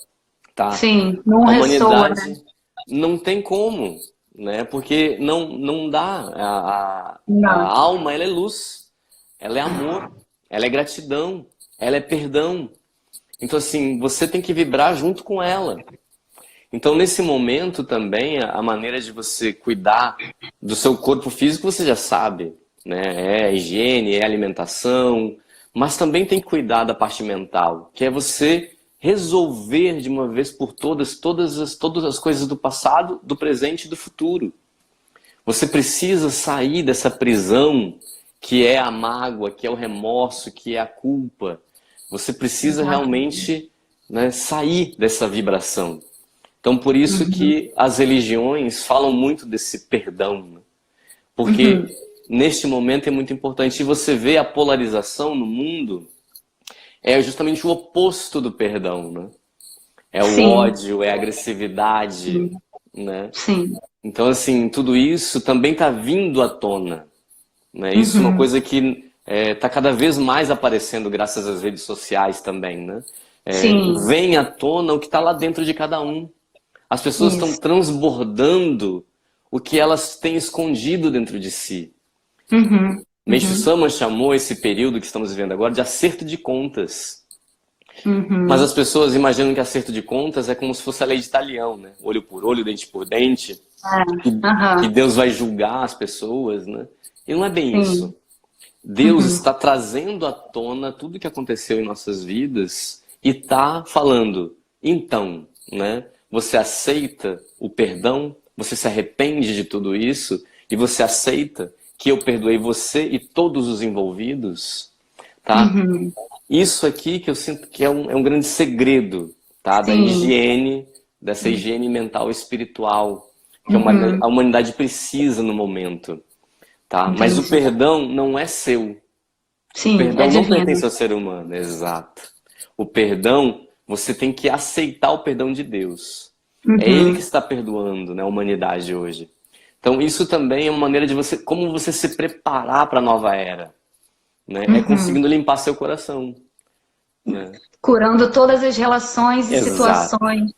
tá? Sim, não A ressoa, né? humanidade não tem como, né? Porque não dá. A Não. alma, ela é luz, ela é amor, ela é gratidão, ela é perdão. Então, assim, você tem que vibrar junto com ela. Então, nesse momento também, a maneira de você cuidar do seu corpo físico, você já sabe, né? É a higiene, é a alimentação, mas também tem que cuidar da parte mental, que é você resolver de uma vez por todas as coisas do passado, do presente e do futuro. Você precisa sair dessa prisão que é a mágoa, que é o remorso, que é a culpa. Você precisa realmente, né, sair dessa vibração. Então, por isso que as religiões falam muito desse perdão, né? Porque neste momento é muito importante. E você vê a polarização no mundo, é justamente o oposto do perdão, né? É o ódio, é a agressividade, né? Sim. Então, assim, tudo isso também está vindo à tona, né? Isso é uma coisa que está cada vez mais aparecendo graças às redes sociais também, né? Vem à tona o que está lá dentro de cada um. As pessoas estão transbordando o que elas têm escondido dentro de si. Meixo Sama chamou esse período que estamos vivendo agora de acerto de contas. Mas as pessoas imaginam que acerto de contas é como se fosse a lei de Talião, né? Olho por olho, dente por dente. Que Deus vai julgar as pessoas, né? E não é bem isso. Deus está trazendo à tona tudo o que aconteceu em nossas vidas e está falando, então, né? Você aceita o perdão? Você se arrepende de tudo isso? E você aceita que eu perdoei você e todos os envolvidos? Tá? Isso aqui que eu sinto que é um grande segredo, tá? Da higiene, dessa higiene mental e espiritual, que a humanidade precisa no momento. Tá? Mas o perdão não é seu. Sim, o perdão é não divino. pertence ao ser humano, exato. O perdão, você tem que aceitar o perdão de Deus. É Ele que está perdoando, né, a humanidade hoje. Então isso também é uma maneira de como você se preparar para a nova era. Né? É conseguindo limpar seu coração. Né? Curando todas as relações e situações.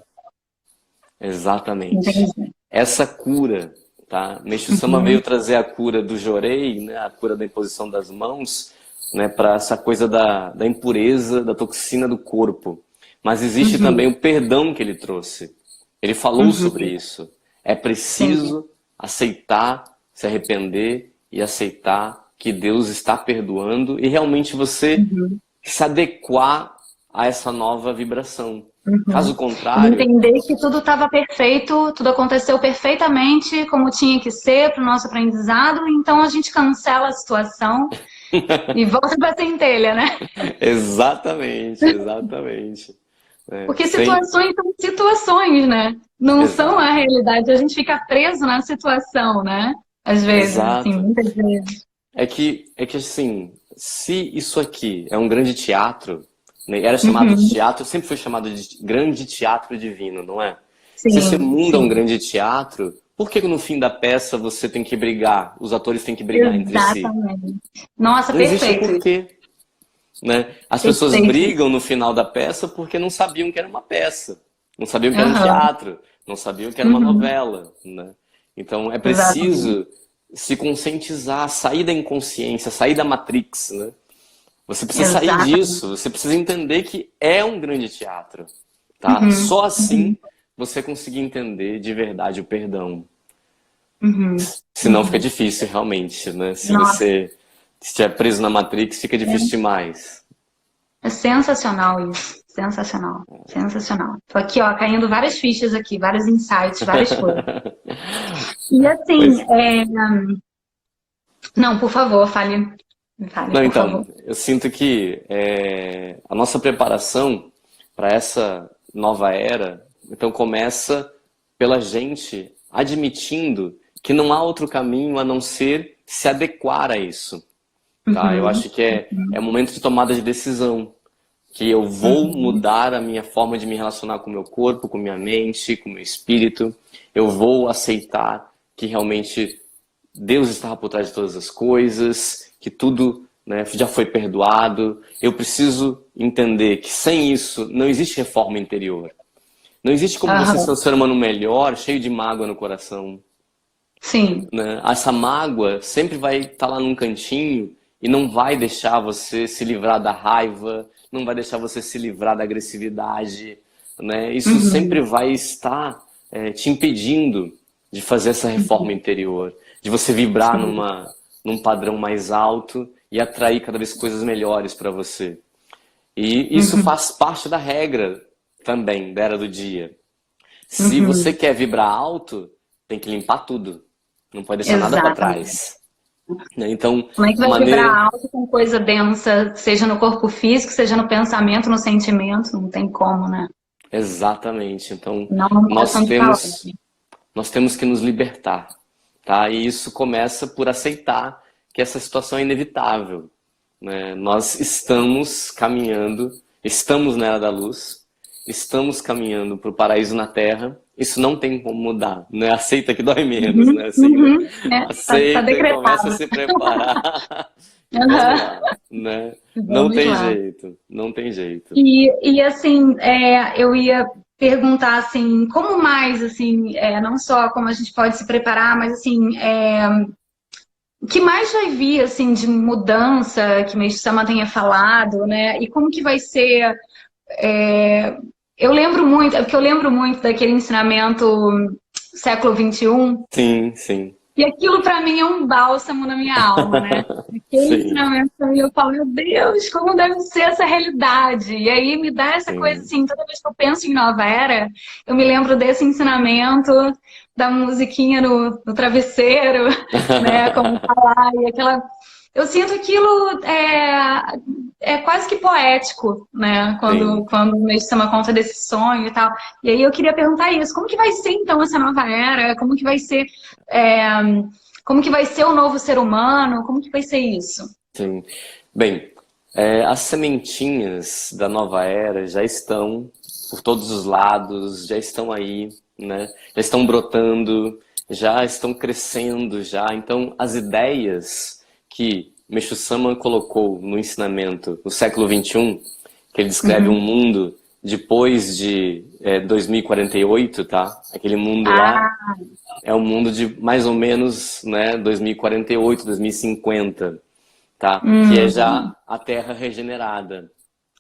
Exatamente. Entendi. Essa cura, tá? Meixo Sama veio trazer a cura do jorei, né? A cura da imposição das mãos, né? Para essa coisa da impureza, da toxina do corpo. Mas existe também o perdão que ele trouxe. Ele falou sobre isso. É preciso aceitar, se arrepender e aceitar que Deus está perdoando e realmente você se adequar a essa nova vibração. Caso contrário... Entender que tudo estava perfeito, tudo aconteceu perfeitamente como tinha que ser para o nosso aprendizado, então a gente cancela a situação e volta para a centelha, né? Exatamente, exatamente. Porque situações são situações, né? Não são a realidade, a gente fica preso na situação, né? Às vezes, assim, muitas vezes. É que assim, se isso aqui é um grande teatro, né, era chamado de teatro, sempre foi chamado de grande teatro divino, não é? Sim, se esse mundo é um grande teatro, por que no fim da peça você tem que brigar? Os atores têm que brigar entre si? Exatamente. Nossa, não perfeito. Existe porquê. Né? As pessoas brigam no final da peça porque não sabiam que era uma peça, não sabiam que era um teatro, não sabiam que era uma novela. Né? Então é preciso se conscientizar, sair da inconsciência, sair da Matrix. Né? Você precisa sair disso, você precisa entender que é um grande teatro. Tá? Só assim você conseguir entender de verdade o perdão. Senão fica difícil realmente. Né? Se você estiver preso na Matrix, fica difícil demais. É sensacional isso. Sensacional. Sensacional. Tô aqui, ó, caindo várias fichas aqui, vários insights, várias coisas. E assim, não, por favor, fale. Não, então, eu sinto que a nossa preparação para essa nova era, então começa pela gente admitindo que não há outro caminho a não ser se adequar a isso. Tá? Eu acho que é momento de tomada de decisão. Que eu vou mudar a minha forma de me relacionar com o meu corpo, com minha mente, com o meu espírito. Eu vou aceitar que realmente Deus estava por trás de todas as coisas, que tudo, né, já foi perdoado. Eu preciso entender que sem isso não existe reforma interior. Não existe como você ser um ser humano melhor, cheio de mágoa no coração. Sim. Né? Essa mágoa sempre vai estar lá num cantinho e não vai deixar você se livrar da raiva, não vai deixar você se livrar da agressividade, né? Isso sempre vai estar te impedindo de fazer essa reforma interior, de você vibrar num padrão mais alto e atrair cada vez coisas melhores para você. E isso faz parte da regra também, da era do dia. Se você quer vibrar alto, tem que limpar tudo. Não pode deixar nada para trás. Então, como é que vai vibrar alto com coisa densa, seja no corpo físico, seja no pensamento, no sentimento? Não tem como, né? Exatamente. Então, nós temos que nos libertar. Tá? E isso começa por aceitar que essa situação é inevitável. Né? Nós estamos caminhando, estamos na Era da Luz, estamos caminhando para o paraíso na Terra. Isso não tem como mudar, né? Aceita que dói menos, né? Assim, aceita tá e começa a se preparar. Vamos lá, né? Não tem jeito, não tem jeito. E assim, eu ia perguntar assim, como mais, assim, não só como a gente pode se preparar, mas assim, o que mais vai vir, assim, de mudança que Meixo Sama tenha falado, né? E como que vai ser... Eu lembro muito daquele ensinamento século XXI. Sim, sim. E aquilo para mim é um bálsamo na minha alma, né? Aquele ensinamento para mim, eu falo, meu Deus, como deve ser essa realidade? E aí me dá essa coisa assim, toda vez que eu penso em Nova Era, eu me lembro desse ensinamento, da musiquinha no travesseiro, né? Como falar, e aquela... Eu sinto aquilo quase que poético, né? Quando o Meixo Sama conta desse sonho e tal. E aí eu queria perguntar isso. Como que vai ser, então, essa nova era? Como que vai ser o novo ser humano? Como que vai ser isso? Sim. Bem, as sementinhas da nova era já estão por todos os lados, já estão aí, né? Já estão brotando, já estão crescendo já. Então, as ideias que Meixo Sama colocou no ensinamento no século XXI, que ele descreve um mundo depois de 2048, tá? Aquele mundo lá é um mundo de mais ou menos, né, 2048, 2050, tá? Que é já a Terra regenerada.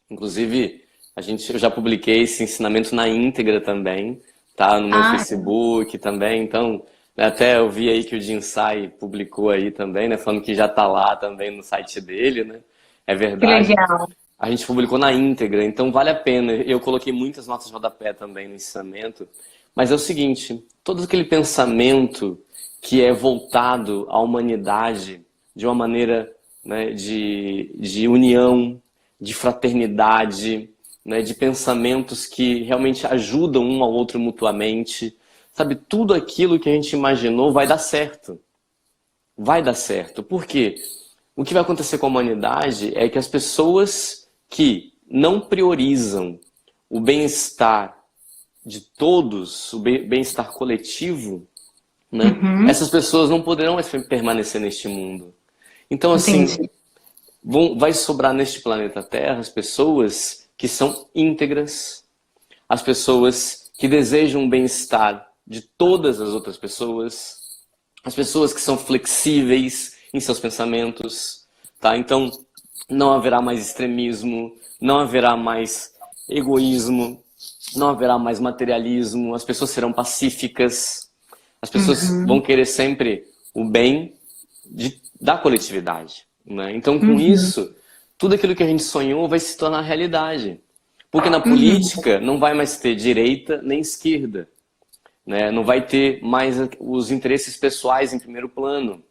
Inclusive, eu já publiquei esse ensinamento na íntegra também, tá? No meu Facebook também, então, né, até eu vi aí que o Jin Sai publicou aí também, né? Falando que já tá lá também no site dele, né? É Que verdade. legal. A gente publicou na íntegra, então vale a pena. Eu coloquei muitas notas de rodapé também no ensinamento, mas é o seguinte, todo aquele pensamento que é voltado à humanidade de uma maneira, né, de união, de fraternidade, né, de pensamentos que realmente ajudam um ao outro mutuamente, sabe, tudo aquilo que a gente imaginou vai dar certo. Vai dar certo. Por quê? O que vai acontecer com a humanidade é que as pessoas que não priorizam o bem-estar de todos, o bem-estar coletivo, né? Essas pessoas não poderão mais permanecer neste mundo. Então, assim, Entendi. vai sobrar neste planeta Terra as pessoas que são íntegras, as pessoas que desejam o bem-estar de todas as outras pessoas, as pessoas que são flexíveis em seus pensamentos, tá? Então, não haverá mais extremismo, não haverá mais egoísmo, não haverá mais materialismo, as pessoas serão pacíficas, as pessoas vão querer sempre o bem da coletividade, né? Então, com isso, tudo aquilo que a gente sonhou vai se tornar realidade. Porque na política não vai mais ter direita nem esquerda, né? Não vai ter mais os interesses pessoais em primeiro plano.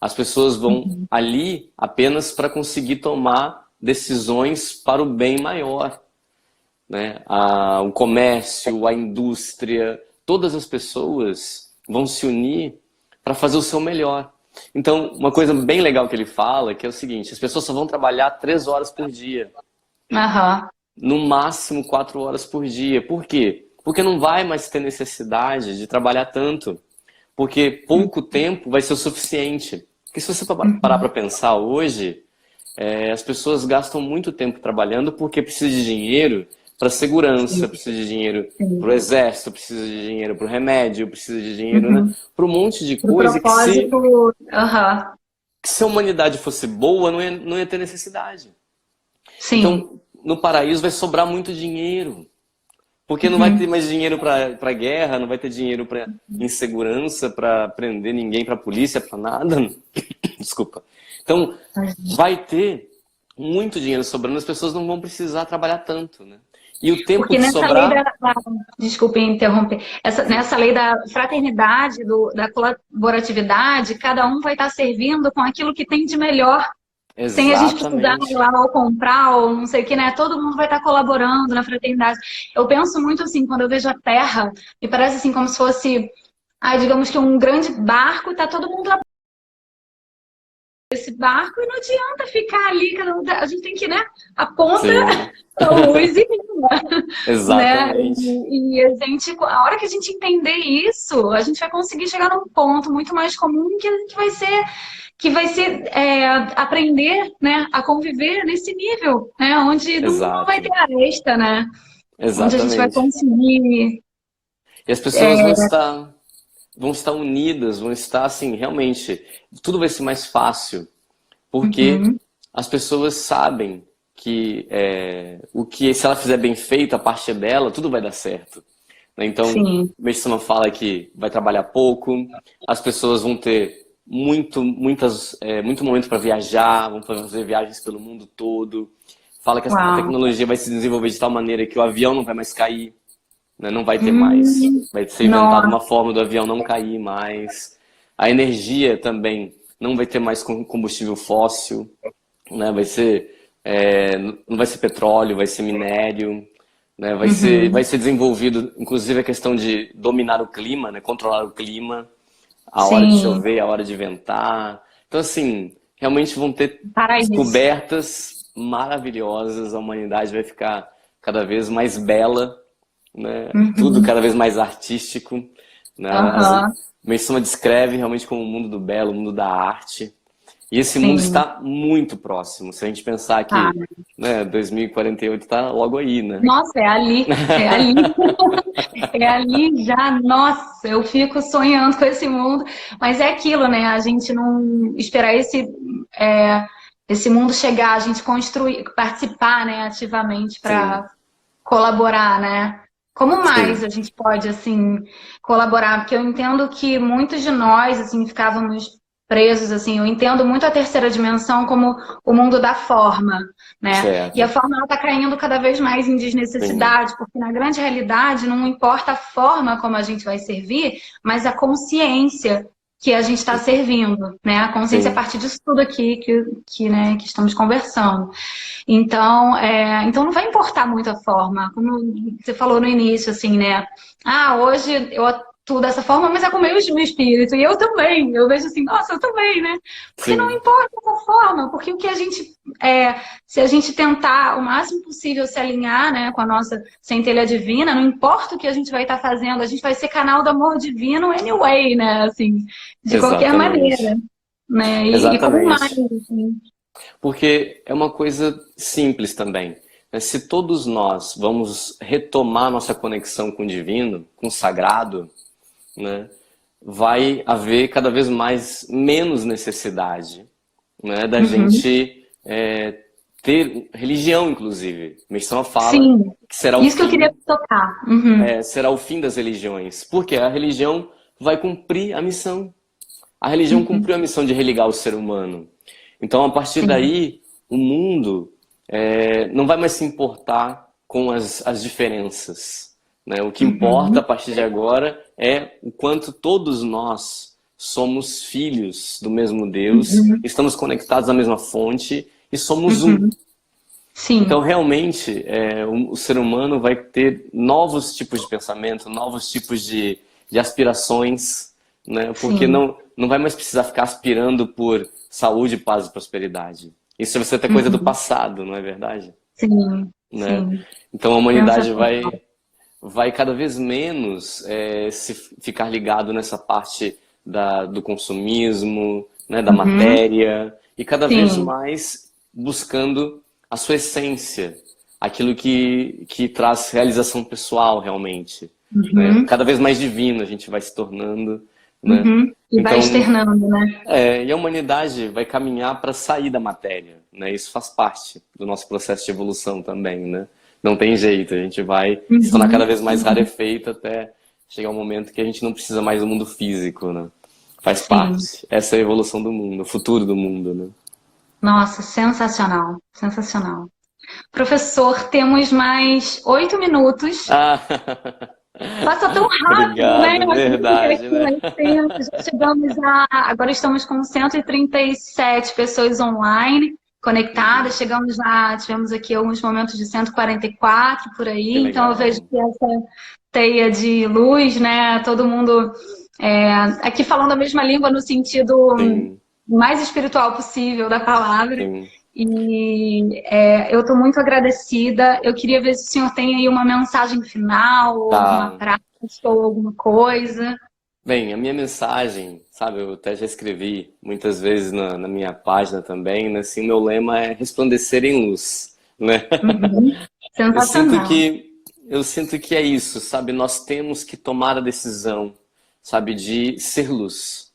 As pessoas vão ali apenas para conseguir tomar decisões para o bem maior, né? O comércio, a indústria, todas as pessoas vão se unir para fazer o seu melhor. Então, uma coisa bem legal que ele fala que é o seguinte, as pessoas só vão trabalhar 3 horas por dia. No máximo 4 horas por dia. Por quê? Porque não vai mais ter necessidade de trabalhar tanto. Porque pouco tempo vai ser o suficiente. Porque se você parar para pensar hoje, as pessoas gastam muito tempo trabalhando porque precisa de dinheiro para segurança, precisa de dinheiro para o exército, precisa de dinheiro para o remédio, precisa de dinheiro, né, para um monte de coisa que se a humanidade fosse boa, não ia ter necessidade. Sim. Então, no paraíso vai sobrar muito dinheiro. Porque não vai ter mais dinheiro para guerra, não vai ter dinheiro para insegurança, para prender ninguém, para polícia, para nada. Desculpa. Então, vai ter muito dinheiro sobrando, as pessoas não vão precisar trabalhar tanto, né? E o tempo Porque que nessa sobrar... lei desculpe interromper. Nessa lei da fraternidade, da colaboratividade, cada um vai estar servindo com aquilo que tem de melhor. Exatamente. Sem a gente precisar ir lá ou comprar ou não sei o que, né? Todo mundo vai estar colaborando na fraternidade. Eu penso muito assim, quando eu vejo a Terra, me parece assim como se fosse, digamos que um grande barco e tá todo mundo lá esse barco e não adianta ficar ali, a gente tem que, né? A ponta da luz e exatamente. Né? E a gente, a hora que a gente entender isso, a gente vai conseguir chegar num ponto muito mais comum que vai ser aprender, né, a conviver nesse nível, né, onde não vai ter aresta, né? Exatamente. Onde a gente vai conseguir... E as pessoas vão estar unidas, vão estar assim, realmente, tudo vai ser mais fácil, porque as pessoas sabem que se ela fizer bem feito, a parte dela, tudo vai dar certo. Então, o Mestre fala que vai trabalhar pouco, as pessoas vão ter muito momento para viajar, vão fazer viagens pelo mundo todo. Fala que a tecnologia vai se desenvolver de tal maneira que o avião não vai mais cair, né? Não vai ter mais. Vai ser inventada uma forma do avião não cair mais. A energia também não vai ter mais combustível fóssil, né? Não vai ser petróleo, vai ser minério, né? Vai ser desenvolvido, inclusive, a questão de dominar o clima, né? Controlar o clima. A hora de chover, a hora de ventar. Então, assim, realmente vão ter descobertas maravilhosas. A humanidade vai ficar cada vez mais bela, né? Tudo cada vez mais artístico, né? O Meisama descreve realmente como o mundo do belo, o mundo da arte. E esse mundo sim. está muito próximo. Se a gente pensar que, Ah, né, 2048 está logo aí, né? nossa, é ali, é ali já, nossa, eu fico sonhando com esse mundo, mas é aquilo, né? A gente não esperar esse mundo chegar, a gente construir, participar, né, ativamente Sim, para colaborar, né? Como mais sim, a gente pode, assim, colaborar? Porque eu entendo que muitos de nós, assim, ficávamos presos, assim, eu entendo muito a terceira dimensão como o mundo da forma, né? E a certo. forma, ela está caindo cada vez mais em Sim, desnecessidade, porque na grande realidade não importa a forma como a gente vai servir, mas a consciência que a gente está servindo, né? A consciência a sim, partir disso tudo aqui né, que estamos conversando. Então, então não vai importar muito a forma, como você falou no início, assim, né? Ah, hoje eu atuo dessa forma, mas é com o meu espírito, e eu também. Eu vejo assim, nossa, eu também, né? Porque não sim, importa essa forma, porque o que a gente, se a gente tentar o máximo possível se alinhar, né, com a nossa centelha divina, não importa o que a gente vai estar fazendo, a gente vai ser canal do amor divino anyway, né? Assim, de qualquer maneira, exatamente. né? E como mais, Exatamente. assim. Porque é uma coisa simples também, né? Se todos nós vamos retomar nossa conexão com o divino, com o sagrado, né, vai haver cada vez mais menos necessidade, né, da Uhum. gente ter religião, inclusive. Meixo fala Sim, que será o isso que eu queria fim, tocar. Uhum. será o fim das religiões, porque a religião vai cumprir a missão. A religião Uhum. cumpriu a missão de religar o ser humano. Então, a partir Sim. daí, o mundo não vai mais se importar com as diferenças, né? O que importa a Uhum. partir de agora é o quanto todos nós somos filhos do mesmo Deus, Uhum. estamos conectados à mesma fonte e somos um. Uhum. Então, Sim, realmente, o ser humano vai ter novos tipos de pensamento, novos tipos de aspirações, né? Porque sim. não vai mais precisar ficar aspirando por saúde, paz e prosperidade. Isso vai ser até coisa do Uhum. passado, não é verdade? Sim, Né? sim. Então, a humanidade Sensacional. vai cada vez menos se ficar ligado nessa parte do consumismo, né, da Uhum. matéria, e cada vez Sim. mais buscando a sua essência, aquilo que traz realização pessoal realmente. Né? Uhum. Cada vez mais divino a gente vai se tornando. Né? Uhum. E vai Então, externando, né? e a humanidade vai caminhar para sair da matéria, né? Isso faz parte do nosso processo de evolução também, né? Não tem jeito, a gente vai se tornar cada Uhum. vez mais rarefeito até chegar um momento que a gente não precisa mais do mundo físico, né? Faz Sim. parte. Essa é a evolução do mundo, o futuro do mundo, né? Nossa, sensacional. Sensacional. Professor, temos mais 8 minutos. Ah, Passa tão rápido, né? obrigado, verdade, Aqui né? mais tempo. Já chegamos a. Agora estamos com 137 pessoas online conectadas. Uhum, Chegamos lá, tivemos aqui alguns momentos de 144 por aí. que Então eu vejo legal. que essa teia de luz, né? Todo mundo aqui falando a mesma língua no sentido Sim, mais espiritual possível da palavra. sim. E eu estou muito agradecida. Eu queria ver se o senhor tem aí uma mensagem final, ou alguma Tá. prática, ou alguma coisa. Bem, a minha mensagem, sabe, eu até já escrevi muitas vezes na minha página também, né? Assim, meu lema é resplandecer em luz, né? Uhum. Eu sinto Sensacional. que eu sinto que é isso, sabe? Nós temos que tomar a decisão, sabe, de ser luz.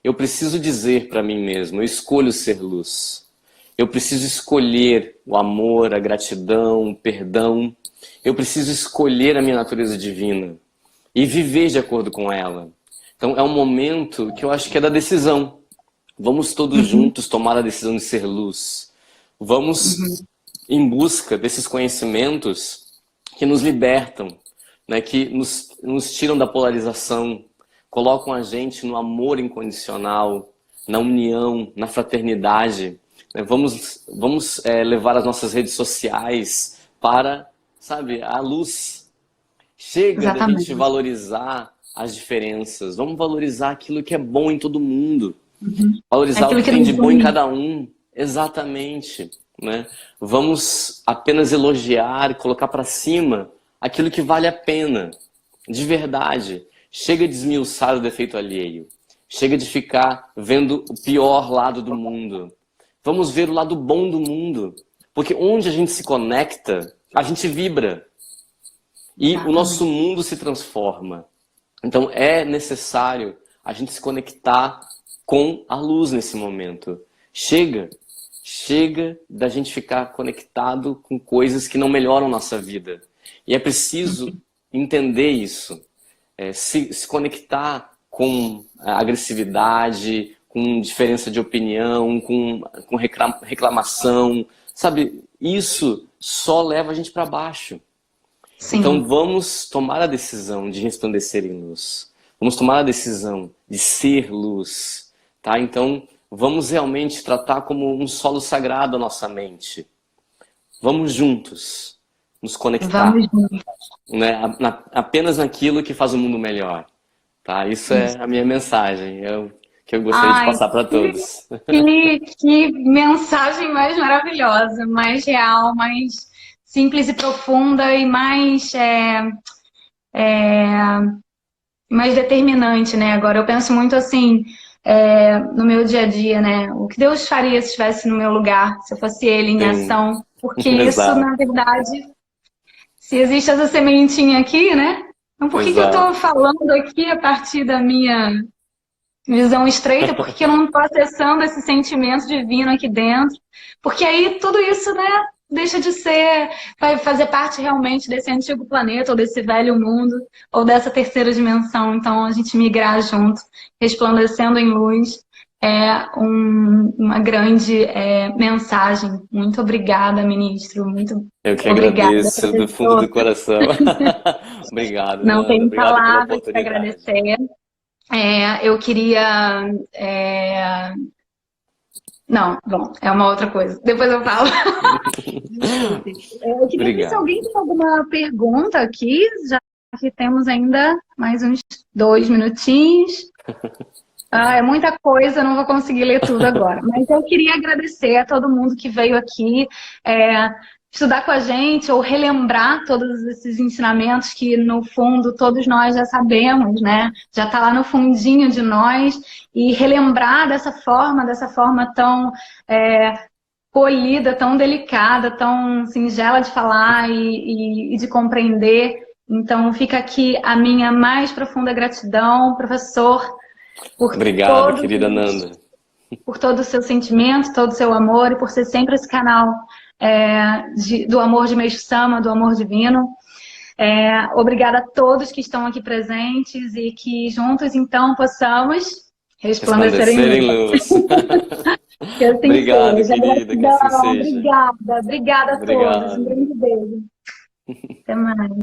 Eu preciso dizer para mim mesmo, eu escolho ser luz. Eu preciso escolher o amor, a gratidão, o perdão. Eu preciso escolher a minha natureza divina e viver de acordo com ela. Então é um momento que eu acho que é da decisão. Vamos todos Uhum. juntos tomar a decisão de ser luz. Vamos Uhum. em busca desses conhecimentos que nos libertam, né? Que nos tiram da polarização, colocam a gente no amor incondicional, na união, na fraternidade. Né? Vamos levar as nossas redes sociais para, sabe, a luz. Chega da gente Exatamente. valorizar as diferenças. Vamos valorizar aquilo que é bom em todo mundo. Uhum. É Valorizar o aquilo que que tem nos de bom em une. cada um. Exatamente. Né? Vamos apenas elogiar e colocar para cima aquilo que vale a pena. De verdade. Chega de esmiuçar o defeito alheio. Chega de ficar vendo o pior lado do mundo. Vamos ver o lado bom do mundo. Porque onde a gente se conecta, a gente vibra. E o nosso mundo se transforma. Então é necessário a gente se conectar com a luz nesse momento. Chega da gente ficar conectado com coisas que não melhoram nossa vida. E é preciso entender isso. Se conectar com agressividade, com diferença de opinião, com reclamação, sabe? Isso só leva a gente para baixo. Sim. Então vamos tomar a decisão de resplandecer em luz. Vamos tomar a decisão de ser luz, tá? Então vamos realmente tratar como um solo sagrado a nossa mente. Vamos juntos nos conectar, né? Apenas naquilo que faz o mundo melhor, tá? Isso é a minha mensagem, que eu gostaria de passar para todos. Que mensagem mais maravilhosa, mais real, mais simples e profunda e mais determinante, né? Agora eu penso muito assim, no meu dia a dia, né? O que Deus faria se estivesse no meu lugar, se eu fosse Ele em ação? Porque isso, na verdade, se existe essa sementinha aqui, né? Então por que eu estou falando aqui a partir da minha visão estreita? Porque eu não estou acessando esse sentimento divino aqui dentro. Porque aí tudo isso, né? Deixa de ser, vai fazer parte realmente desse antigo planeta, ou desse velho mundo, ou dessa terceira dimensão. Então, a gente migrar junto, resplandecendo em luz, é uma grande mensagem. Muito obrigada, ministro. Muito Eu que obrigada, agradeço do fundo do coração. Obrigado. Não tenho palavras para agradecer. Eu queria... Não, bom, é uma outra coisa. Depois eu falo. Eu queria ver se alguém tem alguma pergunta aqui, já que temos ainda mais uns 2 minutinhos. É muita coisa, não vou conseguir ler tudo agora. Mas eu queria agradecer a todo mundo que veio aqui estudar com a gente ou relembrar todos esses ensinamentos que, no fundo, todos nós já sabemos, né? Já está lá no fundinho de nós. E relembrar dessa forma tão polida, tão delicada, tão singela de falar e de compreender. Então, fica aqui a minha mais profunda gratidão, professor, Obrigado, querida Nanda. Por todo o seu sentimento, todo o seu amor e por ser sempre esse canal do amor de Meixo Sama, do amor divino. Obrigada a todos que estão aqui presentes e que juntos, então, possamos resplandecer em luz. Que assim obrigado, seja. querida, que assim seja. Obrigada a todos. Um grande beijo. Até mais.